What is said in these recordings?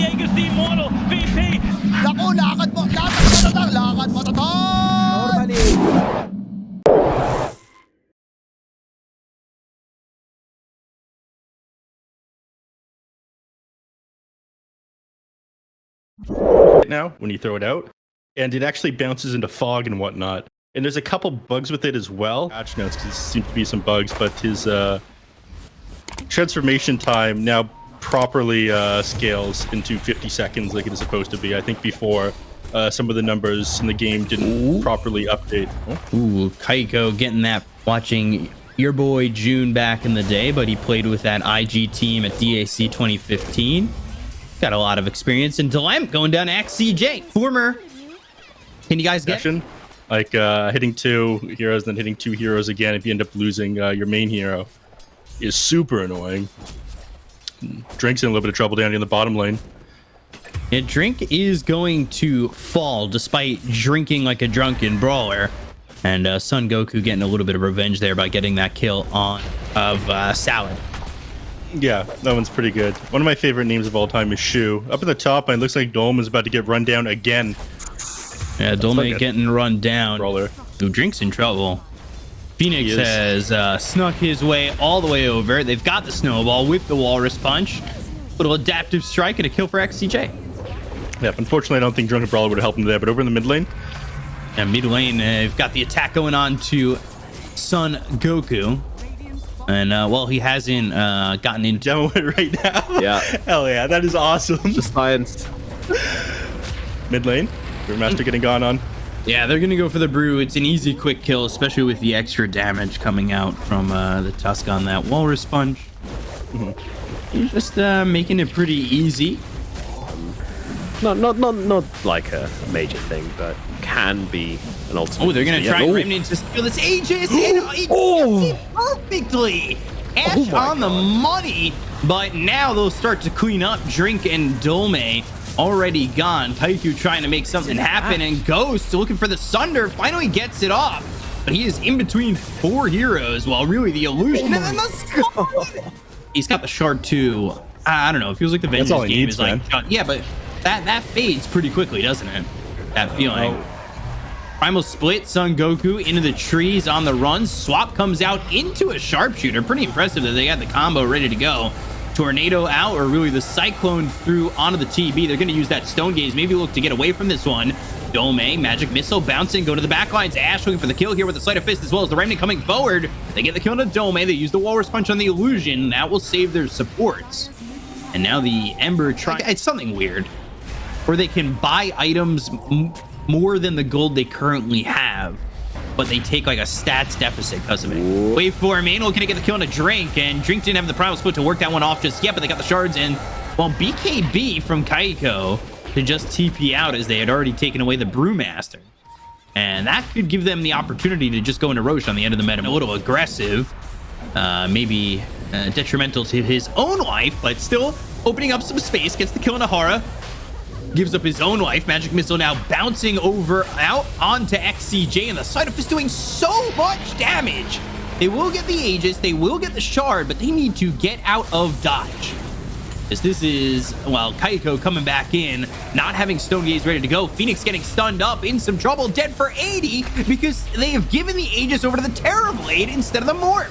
Diego's the immortal VP. Naku, lakad mo tatang, lakad mo tatang! Normally. Now when you throw it out, and it actually bounces into fog and whatnot. And there's a couple bugs with it as well. Patch notes, because there seems to be some bugs, but his transformation time now properly scales into 50 seconds like it is supposed to be. I think before some of the numbers in the game didn't properly update. Ooh, Kaiko getting that, watching your boy June back in the day, but he played with that IG team at DAC 2015. Got a lot of experience in Dilemma going down to XCJ. Former. Can you guys get? Like hitting 2 heroes, then hitting 2 heroes again if you end up losing your main hero is super annoying. Drink's in a little bit of trouble down in the bottom lane. Yeah, Drink is going to fall despite drinking like a drunken brawler. And Son Goku getting a little bit of revenge there by getting that kill on Salad. Yeah, that one's pretty good. One of my favorite names of all time is Shu. Up at the top, it looks like Dolm is about to get run down again. Yeah, Dolme getting run down. Brawler. Who Drink's in trouble. Phoenix has snuck his way all the way over. They've got the snowball with the walrus punch. Little adaptive strike and a kill for XCJ. Yep, unfortunately, I don't think Drunken Brawler would have helped him there, but over in the mid lane. Yeah, mid lane, they've got the attack going on to Son Goku. And, well, he hasn't gotten into Demo it right now. Yeah. Hell yeah, that is awesome. Just science. Mid lane, Brewmaster getting gone on. Yeah, they're going to go for the brew. It's an easy, quick kill, especially with the extra damage coming out from the Tusk on that Walrus Punch. He's just making it pretty easy. Not like a major thing, but can be an ultimate. Oh, they're going to try Remnant to steal this Aegis. And he does it perfectly. Ash on the money. But now they'll start to clean up. Drink and Dolme already gone. Kaiku trying to make something happen. And Ghost looking for the Sunder. Finally gets it off. But he is in between 4 heroes. While really the illusion. And then the Slide. He's got the shard too. I don't know. It feels like the Vengeance game is like... Yeah, but that fades pretty quickly, doesn't it? That feeling. Primal split, Son Goku into the trees on the run. Swap comes out into a sharpshooter. Pretty impressive that they got the combo ready to go. Tornado out, or really the Cyclone through onto the TB. They're going to use that Stone Gaze. Maybe look to get away from this one. Dome, Magic Missile bouncing, go to the back lines. Ash looking for the kill here with the Sleight of Fist, as well as the Remnant coming forward. They get the kill on the Dome. They use the Walrus Punch on the Illusion. That will save their supports. And now the Ember trying... It's something weird. Where they can buy items more than the gold they currently have, but they take like a stats deficit because of it. Wait for Manuel, can I get the kill on a Drink? And Drink didn't have the Primal Split to work that one off just yet, but they got the shards in. Well, BKB from Kaiko to just TP out as they had already taken away the Brewmaster. And that could give them the opportunity to just go into Roche on the end of the meta. A little aggressive, maybe detrimental to his own life, but still opening up some space. Gets the kill on Ahara. Gives up his own life. Magic Missile now bouncing over out onto XCJ, and the Sleight of Fist doing so much damage. They will get the Aegis, they will get the shard, but they need to get out of dodge. As this is, well, Kaiko coming back in, not having Stone Gaze ready to go. Phoenix getting stunned up, in some trouble, dead for 80, because they have given the Aegis over to the Terrorblade instead of the Morph.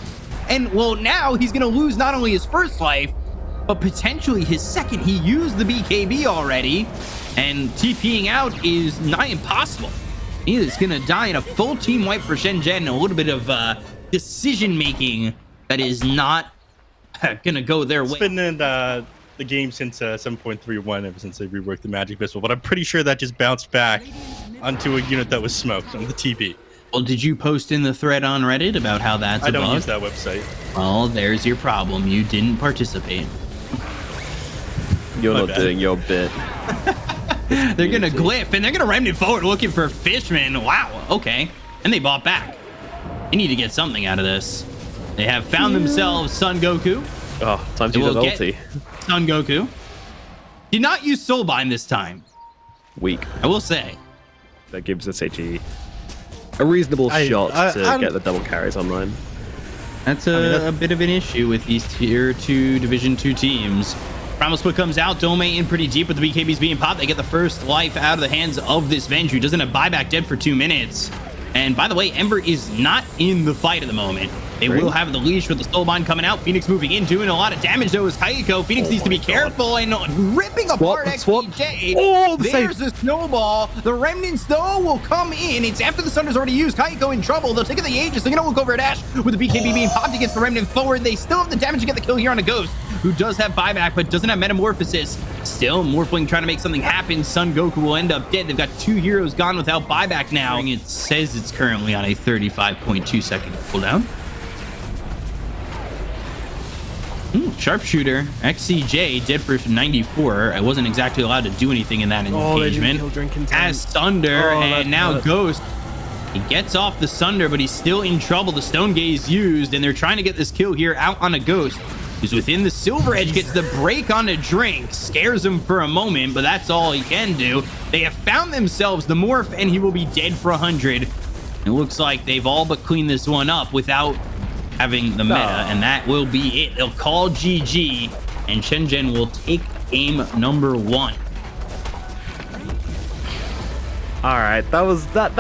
And, well, now he's going to lose not only his first life, but potentially his second. He used the BKB already, and TPing out is nigh impossible. He is going to die in a full team wipe for ShenZhen, and a little bit of decision-making that is not going to go their way. It's been in the game since 7.31, ever since they reworked the Magic Missile, but I'm pretty sure that just bounced back onto a unit that was smoked on the TB. Well, did you post in the thread on Reddit about how that's I don't use that website. Well, there's your problem. You didn't participate. You're not doing your bit. They're going to glyph, and they're going to Remnant forward looking for Fishman. Wow, okay. And they bought back. They need to get something out of this. They have found themselves Son Goku. Oh, time to use that ulti. Son Goku. Did not use Soulbind this time. Weak. I will say. That gives us a reasonable shot to get the double carries online. That's a bit of an issue with these tier 2 Division 2 teams. Primal Split comes out. Dome in pretty deep with the BKBs being popped. They get the first life out of the hands of this Venge, who doesn't have buyback, dead for 2 minutes. And by the way, Ember is not in the fight at the moment. They will have the leash with the Soulbind coming out. Phoenix moving in, doing a lot of damage though is Kaiko. Phoenix needs to be careful and ripping apart XPJ. Oh, there's the snowball. The remnants though will come in. It's after the Sunder's already used. Kaiko in trouble. They'll take the Aegis. They're gonna look over at Ash with the BKB being popped against the remnant forward. They still have the damage to get the kill here on a Ghost, who does have buyback but doesn't have metamorphosis. Still, Morphling trying to make something happen. Son Goku will end up dead. They've got 2 heroes gone without buyback now. It says it's currently on a 35.2 second cooldown. Sharpshooter XCJ dead for 94. I wasn't exactly allowed to do anything in that engagement. As Thunder and now Ghost. He gets off the Sunder, but he's still in trouble. The Stone Gaze used, and they're trying to get this kill here out on a Ghost who's within the Silver Edge, gets the break on a Drink, scares him for a moment, but that's all he can do. They have found themselves the Morph, and he will be dead for 100. It looks like they've all but cleaned this one up without having the meta, and that will be it. They'll call GG, and ShenZhen will take game number 1. All right, that was fun.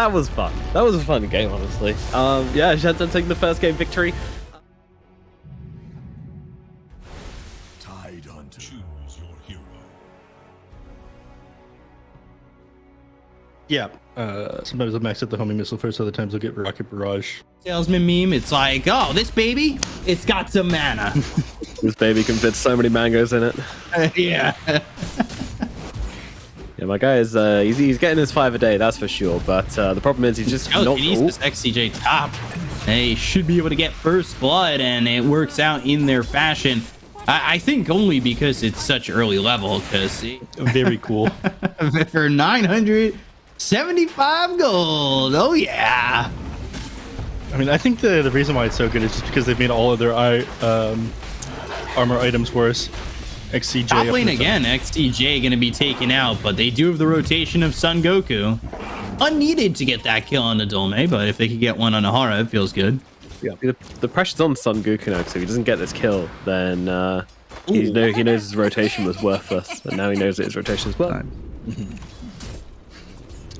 That was a fun game, honestly. Yeah, ShenZhen taking the first game victory. Tide Hunter. Choose your hero. Yeah. Sometimes I'll max out the homing missile first, other times I'll get rocket barrage. Salesman meme, it's like, oh, this baby, it's got some mana. This baby can fit so many mangoes in it. Yeah. Yeah, my guy is he's getting his 5 a day, that's for sure. But the problem is he's just not. He needs this XCJ top. They should be able to get first blood, and it works out in their fashion. I think only because it's such early level. Because very cool. For 975 gold. Oh yeah. I mean, I think the reason why it's so good is just because they've made all of their armor items worse. XCJ Top lane again, XTJ going to be taken out, but they do have the rotation of Son Goku. Unneeded to get that kill on the Dome, but if they could get one on Ahara, it feels good. Yeah, the pressure's on Son Goku now, because if he doesn't get this kill, then he knows his rotation was worthless, and now he knows that his rotation is worth.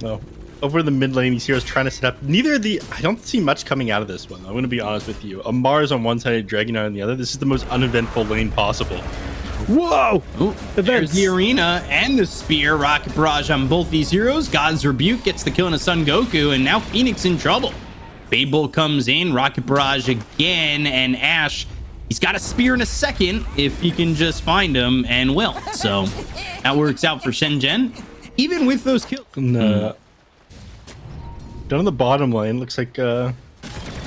No. Over in the mid lane, these heroes trying to set up. I don't see much coming out of this one. I'm going to be honest with you. Mars on one side, Dragon on the other. This is the most uneventful lane possible. Whoa! Ooh, there's the arena and the spear. Rocket barrage on both these heroes. God's Rebuke gets the kill on a Son Goku, and now Phoenix in trouble. Fable comes in, rocket barrage again, and Ash, he's got a spear in a second if he can just find him, and will. So that works out for ShenZhen, even with those kills. Down on the bottom lane, looks like they're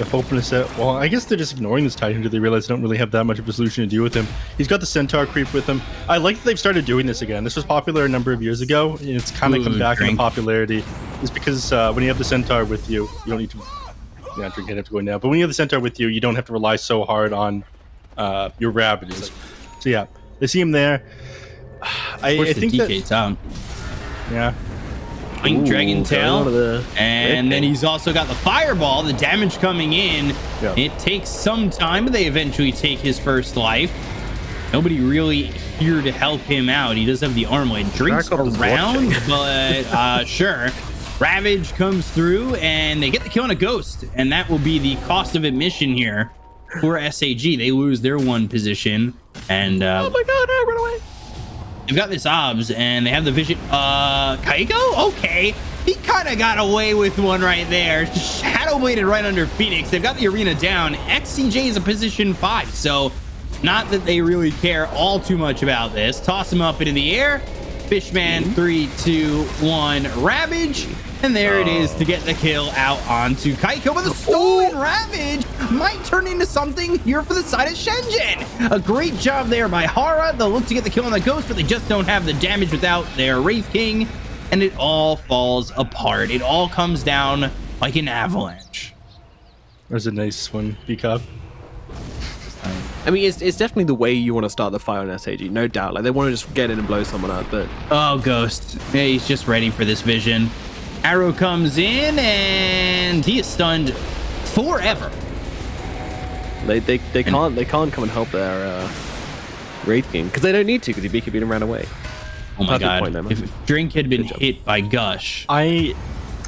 hoping to set. Well, I guess they're just ignoring this Titan until they realize they don't really have that much of a solution to deal with him. He's got the Centaur creep with him. I like that they've started doing this again. This was popular a number of years ago, and it's kind of come back into popularity. It's because when you have the Centaur with you, you don't need to. Yeah, drink it have to go now. But when you have the Centaur with you, you don't have to rely so hard on your Ravages. So yeah, they see him there. I think DK down. Yeah. Dragon Tail, and then he's also got the Fireball, the damage coming in. Yeah. It takes some time, but they eventually take his first life. Nobody really here to help him out. He does have the Armlet. Drinks around, but sure. Ravage comes through, and they get the kill on a Ghost, and that will be the cost of admission here for SAG. They lose their 1 position, and oh my god, I run away. They've got this obs, and they have the vision. Kaiko? Okay. He kind of got away with one right there. Shadow bladed right under Phoenix. They've got the arena down. XCJ is a position 5, so not that they really care all too much about this. Toss him up into the air. Fishman, 3, 2, 1, Ravage. And there it is to get the kill out onto Kaiko. But the stolen Ravage might turn into something here for the side of ShenZhen. A great job there by Hara. They'll look to get the kill on the Ghost, but they just don't have the damage without their Wraith King. And it all falls apart. It all comes down like an avalanche. There's a nice one, B-Cup. I mean, it's definitely the way you want to start the fight on SAG, no doubt. Like, they want to just get in and blow someone up, but... Oh, Ghost. Yeah, he's just ready for this vision. Arrow comes in, and he is stunned forever. They can't come and help their Wraith King because they don't need to because he BKB'd and ran away. Oh my Perfect god! point there, man. If Drink had been hit by Gush,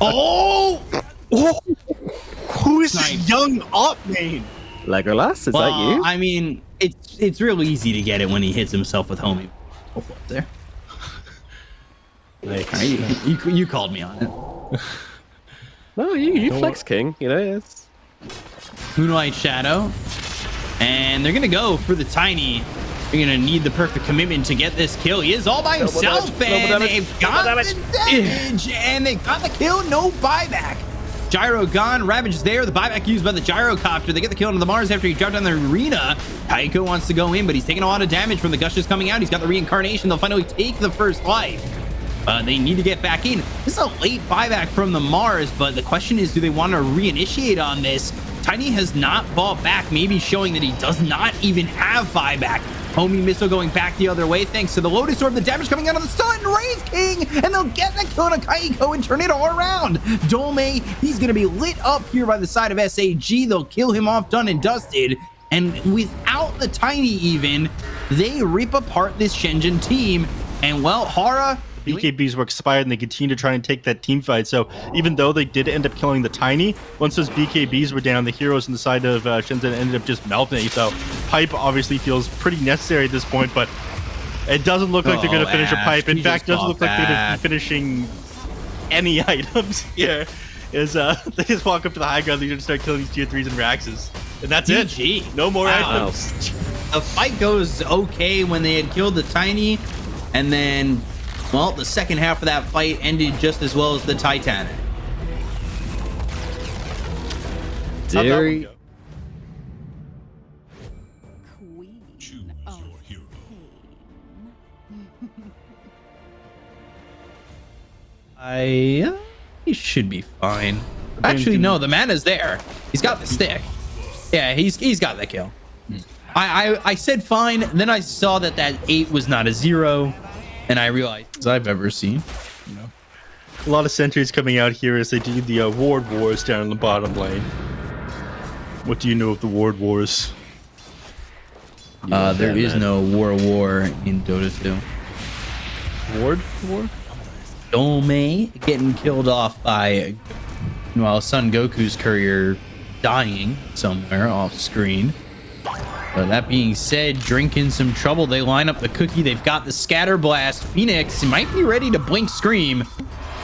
Oh! Who is Nice. this young op main? Legolas, is that well, you? I mean, it's real easy to get it when he hits himself with homie. There. Nice. All right, you called me on it. No, you flex King. You know, it's Moonlight Shadow, and they're gonna go for the tiny. They're gonna need the perfect commitment to get this kill. He is all by himself, and they've got the damage, and they got the kill. No buyback. Gyro gone, Ravage is there. The buyback used by the Gyrocopter. They get the kill into the Mars after he dropped down the arena. Kaiko wants to go in, but he's taking a lot of damage from the Gushes coming out. He's got the reincarnation. They'll finally take the first life. They need to get back in. This is a late buyback from the Mars, but the question is, do they want to reinitiate on this? Tiny has not bought back, maybe showing that he does not even have buyback. Homie missile going back the other way thanks to the Lotus Orb. The damage coming out of the stun. Wraith King, and they'll get the kill on Kaiko and turn it all around. Dolme, he's going to be lit up here by the side of SAG. They'll kill him off, done and dusted. And without the Tiny even, they rip apart this ShenZhen team. And well, Hara... BKBs were expired and they continue to try and take that team fight. So even though they did end up killing the Tiny, once those BKBs were down, the heroes on the side of ShenZhen ended up just melting. So Pipe obviously feels pretty necessary at this point, but it doesn't look like they're going to finish a Pipe. In fact, it doesn't look like they're going to be finishing any items here. They just walk up to the high ground, they're going to start killing these tier 3s and Raxes. And that's GG. it. No more items. The fight goes okay when they had killed the Tiny, and then... well, the second half of that fight ended just as well as the Titanic. Dairy. Queen of Pain. He should be fine. Actually, no, the mana's there. He's got the stick. Yeah, he's got the kill. I said fine, then I saw that 8 was not a 0. And I realized, as I've ever seen, you know, A lot of sentries coming out here as they do the ward wars down in the bottom lane. What do you know of the ward wars? there is no war in Dota 2. Ward war? Dome getting killed off by, well, Son Goku's courier dying somewhere off screen. But that being said, Drink in some trouble. They line up the cookie. They've got the scatter blast. Phoenix might be ready to blink Scream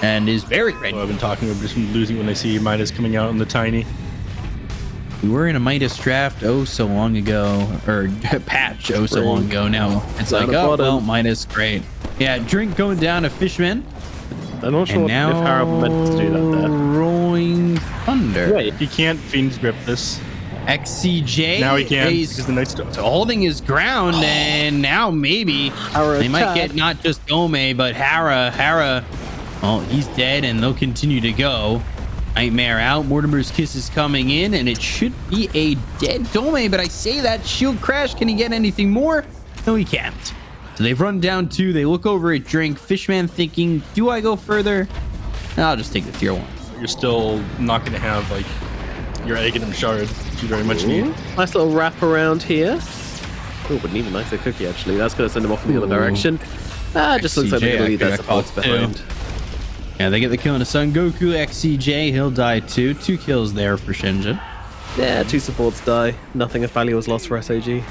and is very ready. Well, I've been talking about just losing when they see Midas coming out on the Tiny. We were in a Midas draft oh so long ago, or patch oh so long ago. Now it's like, oh well, Midas, great. Yeah, Drink going down to Fishman. I'm not sure And if now Harrow meant to do that there. Rolling Thunder. Wait, he can't Fiend's Grip this. XCJ. Now he can. He's Because the Night Star. holding his ground, and now maybe they might get not just Gome, but Hara. Oh, he's dead, and they'll continue to go. Nightmare out. Mortimer's Kiss is coming in, and it should be a dead Dome, but I say that shield crash. Can he get anything more? No, he can't. So they've run down 2. They look over at Drink. Fishman thinking, do I go further? I'll just take the tier 1. You're still not going to have, like, your Aghanim Shard, which you very much need. Nice little wrap around here. Oh, but need a nicer cookie, actually. That's going to send him off in the other direction. Just looks like they're going to leave that support behind. Yeah, they get the kill into Son Goku. XCJ, he'll die too. 2 kills there for ShenZhen. Yeah, 2 supports die. Nothing of value was lost for SAG.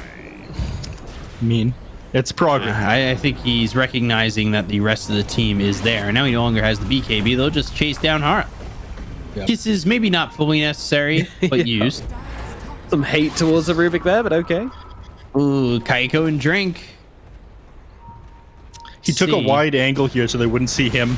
Mean. It's progress. I think he's recognizing that the rest of the team is there. Now he no longer has the BKB. They'll just chase down Hara. Yep. Kisses maybe not fully necessary, but used. Some hate towards the Rubik there, but okay. Ooh, Kaiko and Drink. He took a wide angle here so they wouldn't see him.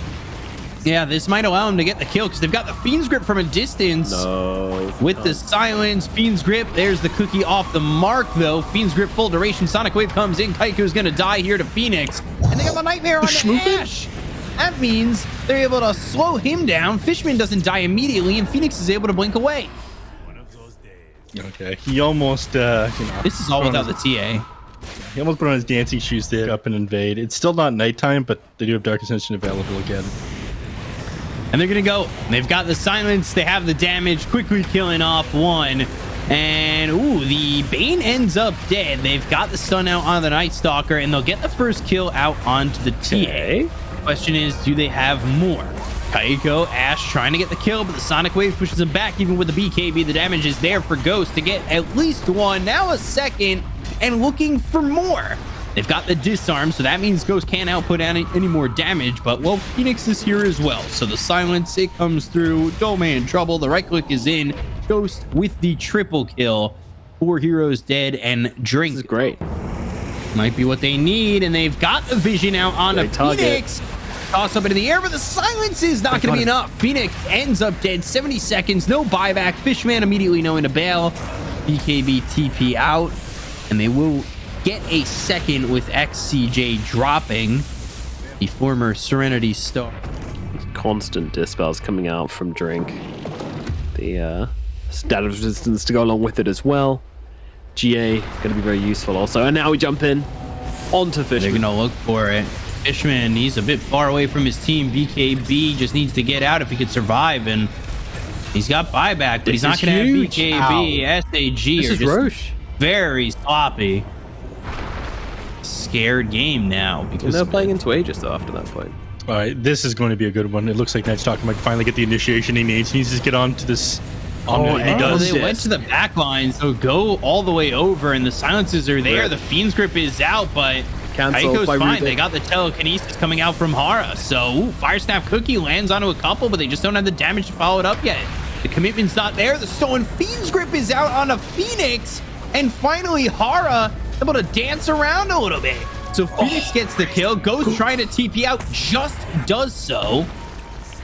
Yeah, this might allow him to get the kill because they've got the Fiend's Grip from a distance. No. With the silence, Fiend's Grip. There's the cookie off the mark, though. Fiend's Grip full duration. Sonic Wave comes in. Kaiku's going to die here to Phoenix. And they got the Nightmare on Ash. That means they're able to slow him down. Fishman doesn't die immediately, and Phoenix is able to blink away. Okay. He almost, This is all without the TA. He almost put on his dancing shoes there up and invade. It's still not nighttime, but they do have Dark Ascension available again. And they're going to go. They've got the silence. They have the damage. Quickly killing off 1. And ooh, the Bane ends up dead. They've got the stun out on the Night Stalker, and they'll get the first kill out onto the TA. Question is, do they have more? Kaiko, Ash trying to get the kill, but the Sonic Wave pushes him back. Even with the BKB, the damage is there for Ghost to get at least one, now a second, and looking for more. They've got the disarm, so that means Ghost can't output any more damage, but well, Phoenix is here as well. So the silence, it comes through. Dome in trouble. The right click is in. Ghost with the triple kill. 4 heroes dead, and Drink. This is great. Might be what they need, and they've got the vision out on a Phoenix. Toss up into the air, but the silence is not going to be enough. Phoenix ends up dead. 70 seconds, no buyback. Fishman immediately knowing to bail. BKB TP out, and they will get a second with XCJ dropping, the former Serenity star. Constant dispels coming out from Drink. The status resistance to go along with it as well. GA going to be very useful also. And now we jump in onto Fishman. They're going to look for it. Fishman, he's a bit far away from his team. BKB just needs to get out if he could survive, and he's got buyback, but he's not going to have BKB. Ow. SAG This are is just Roche. very sloppy. Scared game now because they're playing into Aegis though after that point. All right, this is going to be a good one. It looks like Night Stalker might finally get the initiation he needs. He needs to get on to this. He does. They went to the back line, so go all the way over, and the silences are there. Right. The Fiend's Grip is out, but Cancelled Kaiko's by fine. Rubik. They got the telekinesis coming out from Hara, so ooh, Fire Snap Cookie lands onto a couple, but they just don't have the damage to follow it up yet. The commitment's not there. The stolen Fiend's Grip is out on a Phoenix, and finally Hara able to dance around a little bit. So Phoenix gets the kill. Ghost trying to TP out, just does so.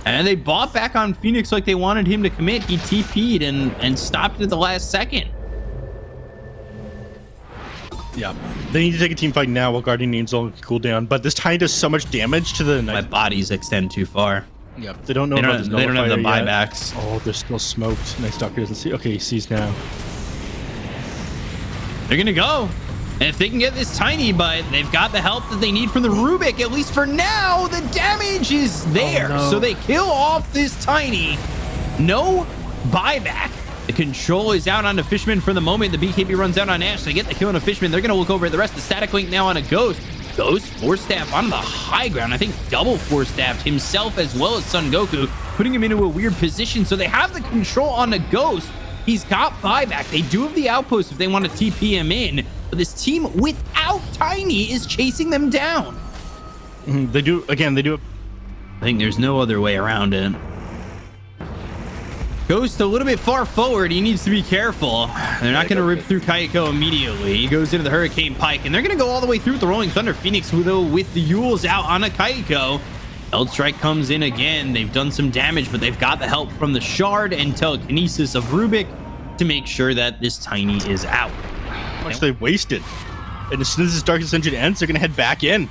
And they bought back on Phoenix like they wanted him to commit. He TP'd and stopped at the last second. Yeah, they need to take a team fight now while Guardian needs all cool down. But this Tiny does so much damage to the My Night. bodies extend too far. Yep, they don't know They about don't, this they don't have the nullifier yet. buybacks. Oh, they're still smoked. Night Stalker doesn't see. Okay, he sees now. They're gonna go. And if they can get this Tiny, but they've got the help that they need from the Rubik, at least for now, the damage is there. Oh, no. So they kill off this Tiny. No buyback. The control is out on the Fishman for the moment. The BKB runs out on Ash. They get the kill on a Fishman. They're going to look over at the rest. The static link now on a Ghost. Ghost force staff on the high ground. I think double force staffed himself as well as Son Goku, putting him into a weird position. So they have the control on the Ghost. He's got buyback. They do have the outpost if they want to TP him in. But this team without Tiny is chasing them down. They do. Again, they do. I think there's no other way around it. Ghost a little bit far forward. He needs to be careful. They're not going to rip through Kaiko immediately. He goes into the Hurricane Pike, and they're going to go all the way through with the Rolling Thunder. Phoenix, though, with the Yules out on a Kaiko. Eldstrike Strike comes in again. They've done some damage, but they've got the help from the Shard and Telekinesis of Rubik to make sure that this Tiny is out. How much they wasted. And as soon as this Dark Ascension ends, they're going to head back in.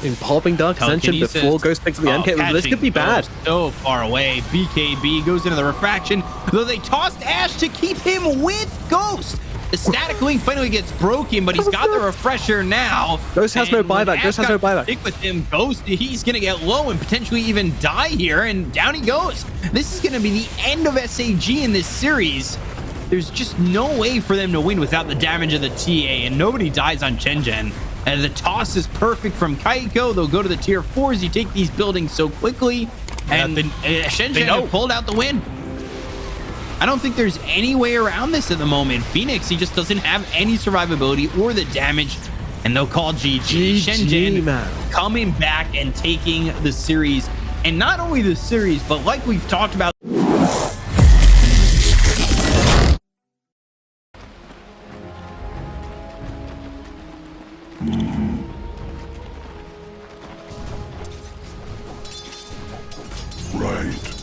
In popping Dark Ascension before Ghost picks up the end hit. This could be bad. So far away. BKB goes into the refraction, though they tossed Ash to keep him with Ghost. The static link finally gets broken, but he's got the refresher now. Ghost has no buyback. Ghost has no buyback. Stick with him. Ghost, he's going to get low and potentially even die here, and down he goes. This is going to be the end of SAG in this series. There's just no way for them to win without the damage of the TA, and nobody dies on ShenZhen. And the toss is perfect from Kaiko. They'll go to the tier 4s. You take these buildings so quickly, and ShenZhen pulled out the win. I don't think there's any way around this at the moment. Phoenix, he just doesn't have any survivability or the damage, and they'll call GG. ShenZhen coming back and taking the series, and not only the series, but like we've talked about. Right.